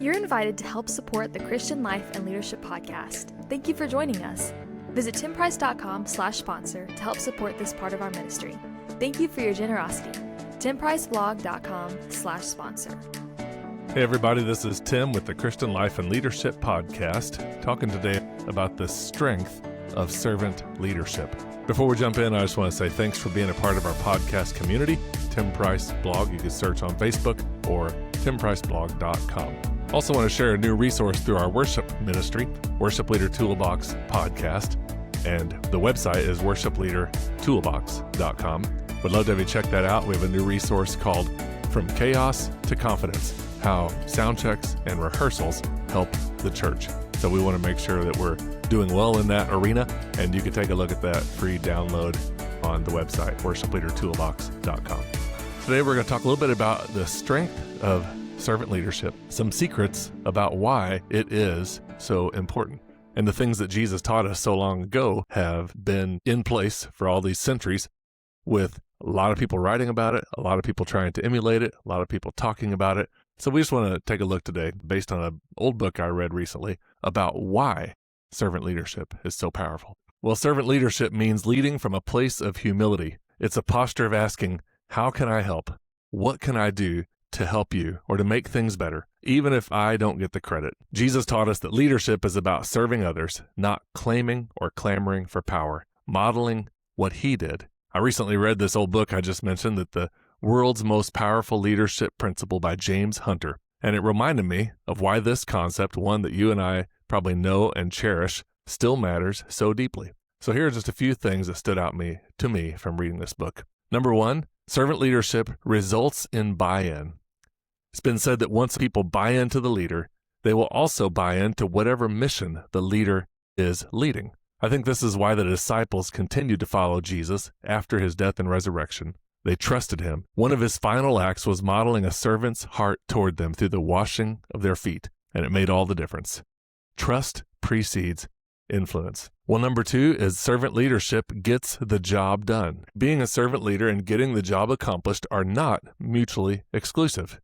You're invited to help support the Christian Life and Leadership Podcast. Thank you for joining us. Visit timprice.com/sponsor to help support this part of our ministry. Thank you for your generosity. timpriceblog.com/sponsor. Hey everybody, this is Tim with the Christian Life and Leadership Podcast, talking today about the strength of servant leadership. Before we jump in, I just want to say thanks for being a part of our podcast community, Tim Price Blog. You can search on Facebook or timpriceblog.com. Also want to share a new resource through our worship ministry, Worship Leader Toolbox Podcast, and the website is worshipleadertoolbox.com. Would love to have you check that out. We have a new resource called From Chaos to Confidence, how sound checks and rehearsals help the church. So we want to make sure that we're doing well in that arena, and you can take a look at that free download on the website, worshipleadertoolbox.com. Today we're going to talk a little bit about the strength of servant leadership, some secrets about why it is so important. And the things that Jesus taught us so long ago have been in place for all these centuries, with a lot of people writing about it, a lot of people trying to emulate it, a lot of people talking about it. So we just want to take a look today, based on an old book I read recently, about why servant leadership is so powerful. Well, servant leadership means leading from a place of humility. It's a posture of asking, how can I help? What can I do to help you or to make things better, even if I don't get the credit? Jesus taught us that leadership is about serving others, not claiming or clamoring for power, modeling what he did. I recently read this old book I just mentioned, that the World's Most Powerful Leadership Principle by James Hunter, and it reminded me of why this concept, one that you and I probably know and cherish, still matters so deeply. So here are just a few things that stood out to me from reading this book. Number one, servant leadership results in buy-in. It's been said that once people buy into the leader, they will also buy into whatever mission the leader is leading. I think this is why the disciples continued to follow Jesus after his death and resurrection. They trusted him. One of his final acts was modeling a servant's heart toward them through the washing of their feet, and it made all the difference. Trust precedes influence. Well, number two is servant leadership gets the job done. Being a servant leader and getting the job accomplished are not mutually exclusive.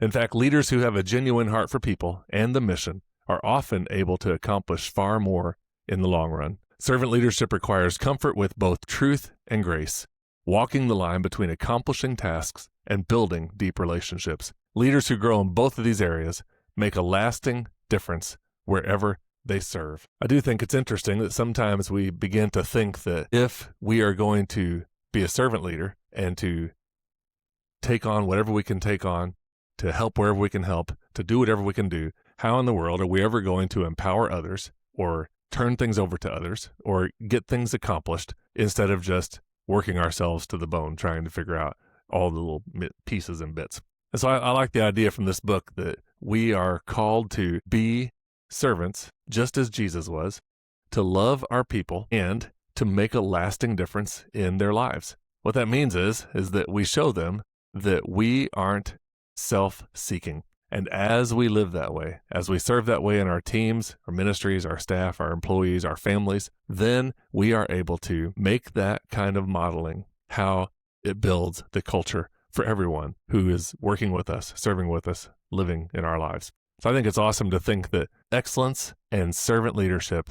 In fact, leaders who have a genuine heart for people and the mission are often able to accomplish far more in the long run. Servant leadership requires comfort with both truth and grace, walking the line between accomplishing tasks and building deep relationships. Leaders who grow in both of these areas make a lasting difference wherever they serve. I do think it's interesting that sometimes we begin to think that if we are going to be a servant leader and to take on whatever we can take on, to help wherever we can help, to do whatever we can do, how in the world are we ever going to empower others or turn things over to others or get things accomplished instead of just working ourselves to the bone, trying to figure out all the little pieces and bits. And so I like the idea from this book that we are called to be servants, just as Jesus was, to love our people and to make a lasting difference in their lives. What that means is that we show them that we aren't self-seeking. And as we live that way, as we serve that way in our teams, our ministries, our staff, our employees, our families, then we are able to make that kind of modeling how it builds the culture for everyone who is working with us, serving with us, living in our lives. So I think it's awesome to think that excellence and servant leadership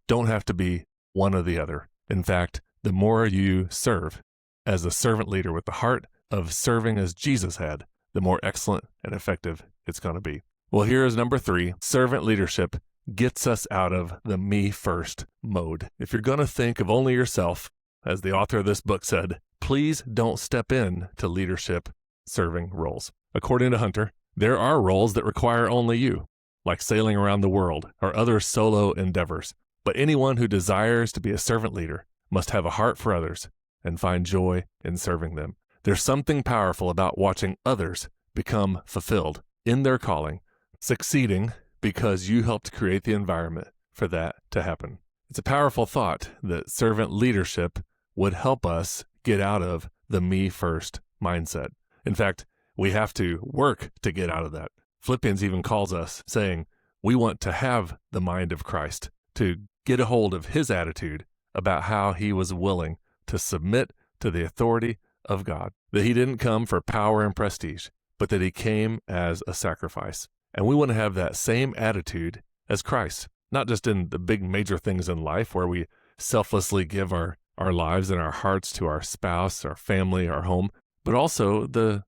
don't have to be one or the other. In fact, the more you serve as a servant leader with the heart of serving as Jesus had, the more excellent and effective it's going to be. Well, here is number three. Servant leadership gets us out of the me first mode. If you're going to think of only yourself, as the author of this book said, please don't step in to leadership serving roles. According to Hunter, there are roles that require only you, like sailing around the world or other solo endeavors. But anyone who desires to be a servant leader must have a heart for others and find joy in serving them. There's something powerful about watching others become fulfilled in their calling, succeeding because you helped create the environment for that to happen. It's a powerful thought that servant leadership would help us get out of the me first mindset. In fact, we have to work to get out of that. Philippians even calls us, saying, we want to have the mind of Christ, to get a hold of his attitude about how he was willing to submit to the authority of God, that he didn't come for power and prestige, but that he came as a sacrifice. And we want to have that same attitude as Christ, not just in the big major things in life where we selflessly give our lives and our hearts to our spouse, our family, our home, but also the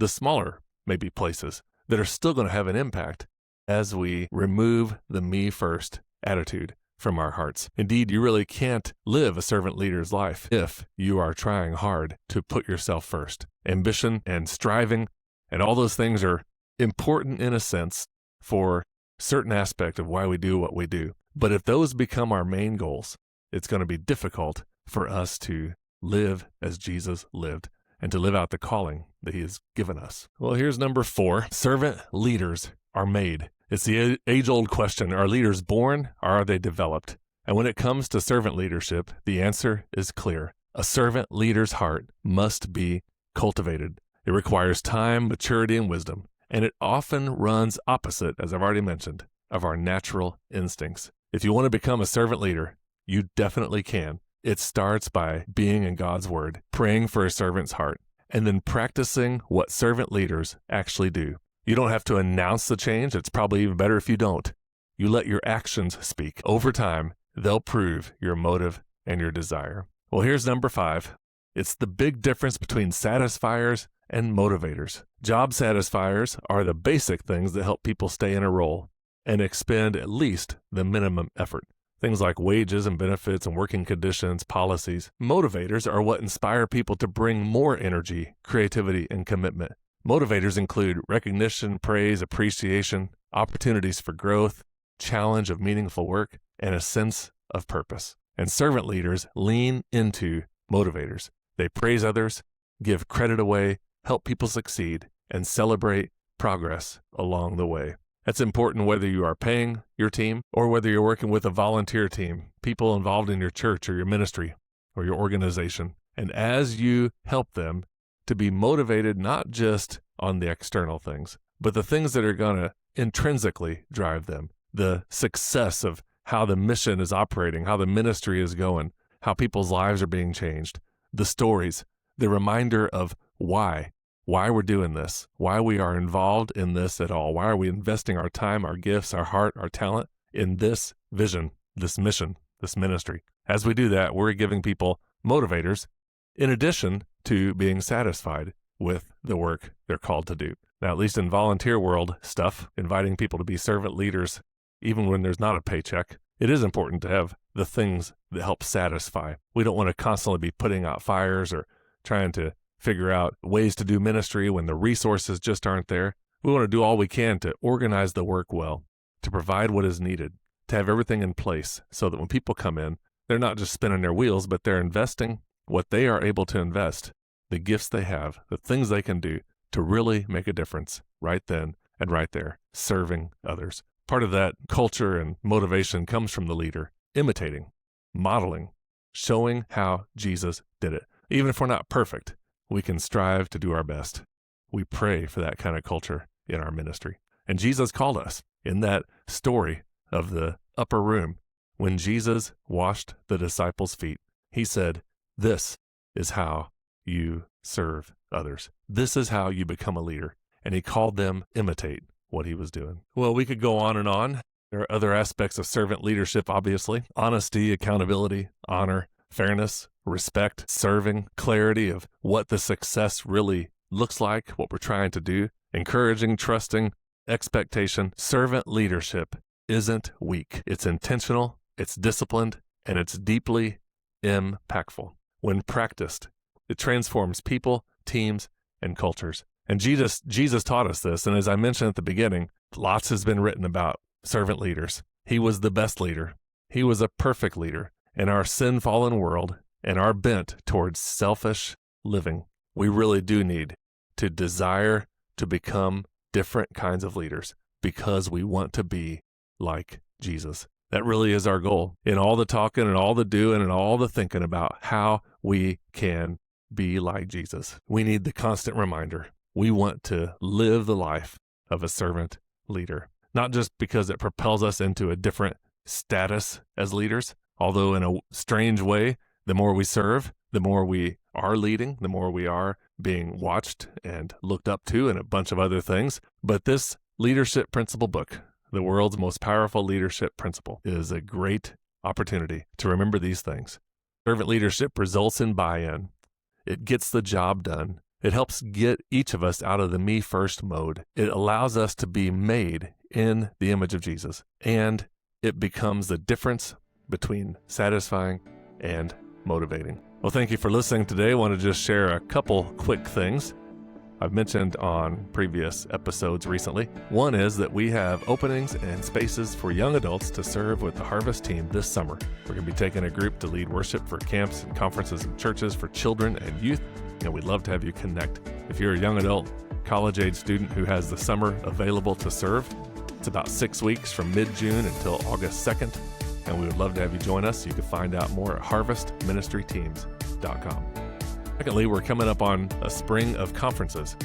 smaller maybe places that are still going to have an impact as we remove the me first attitude from our hearts. Indeed, you really can't live a servant leader's life if you are trying hard to put yourself first. Ambition and striving and all those things are important in a sense for certain aspect of why we do what we do. But if those become our main goals, it's going to be difficult for us to live as Jesus lived and to live out the calling that he has given us. Well, here's number 4. Servant leaders are made. It's the age-old question, are leaders born or are they developed? And when it comes to servant leadership, the answer is clear. A servant leader's heart must be cultivated. It requires time, maturity, and wisdom, and it often runs opposite, as I've already mentioned, of our natural instincts. If you want to become a servant leader, you definitely can. It starts by being in God's Word, praying for a servant's heart, and then practicing what servant leaders actually do. You don't have to announce the change. It's probably even better if you don't. You let your actions speak. Over time, they'll prove your motive and your desire. Well, here's number 5. It's the big difference between satisfiers and motivators. Job satisfiers are the basic things that help people stay in a role and expend at least the minimum effort. Things like wages and benefits and working conditions, policies. Motivators are what inspire people to bring more energy, creativity, and commitment. Motivators include recognition, praise, appreciation, opportunities for growth, challenge of meaningful work, and a sense of purpose. And servant leaders lean into motivators. They praise others, give credit away, help people succeed, and celebrate progress along the way. That's important whether you are paying your team or whether you're working with a volunteer team, people involved in your church or your ministry or your organization. And as you help them to be motivated not just on the external things, but the things that are going to intrinsically drive them, the success of how the mission is operating, how the ministry is going, how people's lives are being changed, the stories, the reminder of why we're doing this, why we are involved in this at all, why are we investing our time, our gifts, our heart, our talent in this vision, this mission, this ministry. As we do that, we're giving people motivators in addition to being satisfied with the work they're called to do. Now, at least in volunteer world stuff, inviting people to be servant leaders, even when there's not a paycheck, it is important to have the things that help satisfy. We don't want to constantly be putting out fires or trying to figure out ways to do ministry when the resources just aren't there. We want to do all we can to organize the work well, to provide what is needed, to have everything in place so that when people come in, they're not just spinning their wheels, but they're investing what they are able to invest, the gifts they have, the things they can do to really make a difference right then and right there, serving others. Part of that culture and motivation comes from the leader, imitating, modeling, showing how Jesus did it. Even if we're not perfect, we can strive to do our best. We pray for that kind of culture in our ministry. And Jesus called us in that story of the upper room. When Jesus washed the disciples' feet, he said, "This is how you serve others. This is how you become a leader." And he called them imitate what he was doing. Well, we could go on and on. There are other aspects of servant leadership, obviously. Honesty, accountability, honor, fairness, respect, serving, clarity of what the success really looks like, what we're trying to do, encouraging, trusting, expectation. Servant leadership isn't weak. It's intentional, it's disciplined, and it's deeply impactful. When practiced, it transforms people, teams, and cultures. And Jesus taught us this, and as I mentioned at the beginning, lots has been written about servant leaders. He was the best leader. He was a perfect leader. In our sin-fallen world and our bent towards selfish living, we really do need to desire to become different kinds of leaders because we want to be like Jesus. That really is our goal in all the talking and all the doing and all the thinking about how we can be like Jesus. We need the constant reminder. We want to live the life of a servant leader, not just because it propels us into a different status as leaders, although in a strange way, the more we serve, the more we are leading, the more we are being watched and looked up to and a bunch of other things. But this Leadership Principle book, the world's most powerful leadership principle, is a great opportunity to remember these things. Servant leadership results in buy-in. It gets the job done. It helps get each of us out of the me first mode. It allows us to be made in the image of Jesus, and it becomes the difference between satisfying and motivating. Well, thank you for listening today. I want to just share a couple quick things I've mentioned on previous episodes recently. One is that we have openings and spaces for young adults to serve with the Harvest team this summer. We're going to be taking a group to lead worship for camps and conferences and churches for children and youth, and we'd love to have you connect. If you're a young adult, college-age student who has the summer available to serve, it's about 6 weeks from mid-June until August 2nd, and we would love to have you join us. You can find out more at harvestministryteams.com. Secondly, we're coming up on a spring of conferences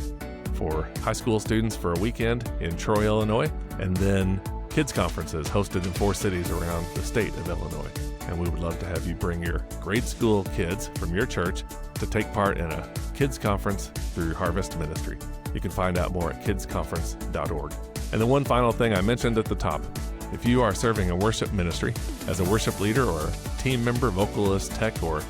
for high school students for a weekend in Troy, Illinois, and then kids conferences hosted in 4 cities around the state of Illinois. And we would love to have you bring your grade school kids from your church to take part in a kids conference through Harvest Ministry. You can find out more at kidsconference.org. And then one final thing I mentioned at the top. If you are serving a worship ministry as a worship leader or a team member, vocalist, tech, or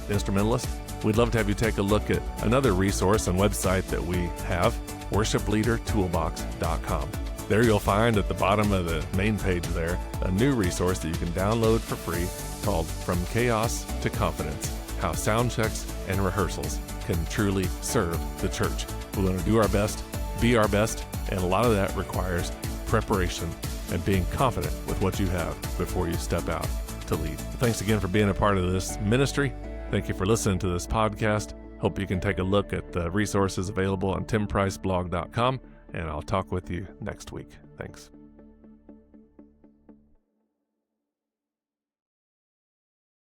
instrumentalist, we'd love to have you take a look at another resource and website that we have, worshipleadertoolbox.com. There you'll find at the bottom of the main page there a new resource that you can download for free called From Chaos to Confidence, How Sound Checks and Rehearsals Can Truly Serve the Church. We want to do our best, be our best, and a lot of that requires preparation and being confident with what you have before you step out to lead. Thanks again for being a part of this ministry. Thank you for listening to this podcast. Hope you can take a look at the resources available on timpriceblog.com, and I'll talk with you next week. Thanks.